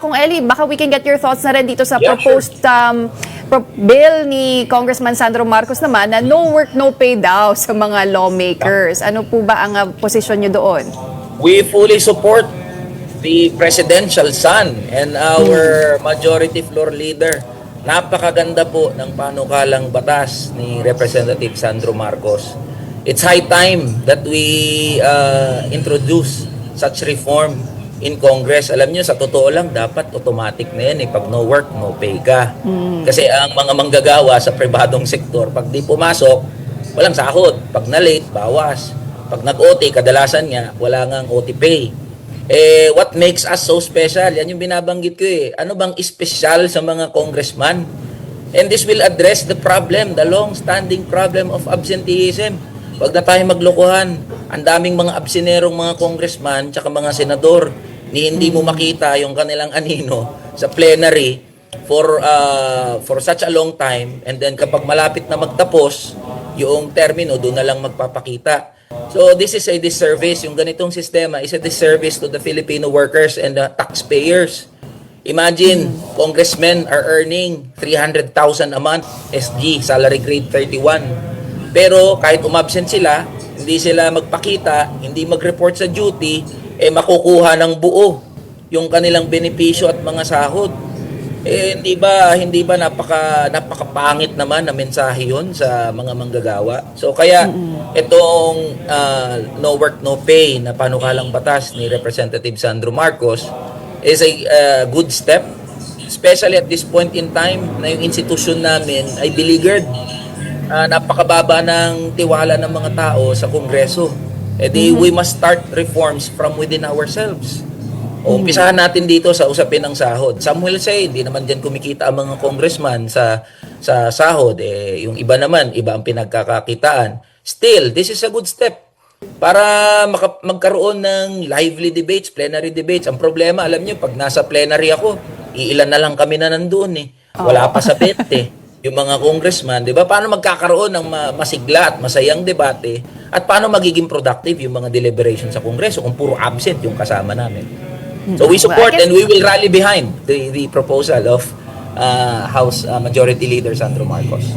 Kung Eli, baka we can get your thoughts na rin dito sa Yeah, proposed bill ni Congressman Sandro Marcos naman na no work, no pay daw sa mga lawmakers. Ano po ba ang posisyon nyo doon? We fully support the presidential son and our majority floor leader. Napakaganda po ng panukalang batas ni Representative Sandro Marcos. It's high time that we introduce such reform in Congress. Alam nyo, sa totoo lang, dapat automatic na yan. Pag no work, no pay ka. Kasi ang mga manggagawa sa pribadong sektor, pag di pumasok, walang sahod. Pag na-late, bawas. Pag nag-OT, kadalasan nga, wala ngang OT pay. What makes us so special? Yan yung binabanggit ko eh. Ano bang espesyal sa mga congressman? And this will address the problem, the long-standing problem of absenteeism. Huwag na tayo maglokohan. Ang daming mga absenerong mga congressman tsaka mga senador ni hindi mo makita yung kanilang anino sa plenary for such a long time, and then kapag malapit na magtapos yung termino, doon na lang magpapakita. So this is a disservice. Yung ganitong sistema is a disservice to the Filipino workers and the taxpayers. Imagine, congressmen are earning 300,000 a month SG, salary grade 31. Pero kahit umabsent sila, hindi sila magpakita, hindi mag-report sa duty, makukuha ng buo yung kanilang benepisyo at mga sahod. Hindi ba napakapangit naman na mensahe yun sa mga manggagawa? So kaya itong no work no pay na panukalang batas ni Representative Sandro Marcos is a good step, especially at this point in time na yung institusyon namin ay beleaguered. Napakababa ng tiwala ng mga tao sa Kongreso. We must start reforms from within ourselves. Umpisahan natin dito sa usapin ng sahod. Some will say, hindi naman dyan kumikita ang mga congressman sa sahod. Yung iba naman, iba ang pinagkakakitaan. Still, this is a good step para magkaroon ng lively debates, plenary debates. Ang problema, alam nyo, pag nasa plenary ako, iilan na lang kami na nandoon eh. Wala pa sa 20. Yung mga congressman, di ba? Paano magkakaroon ng masigla at masayang debate at paano magiging productive yung mga deliberation sa Kongreso kung puro absent yung kasama namin. So we support and we will rally behind the proposal of House Majority Leader Sandro Marcos.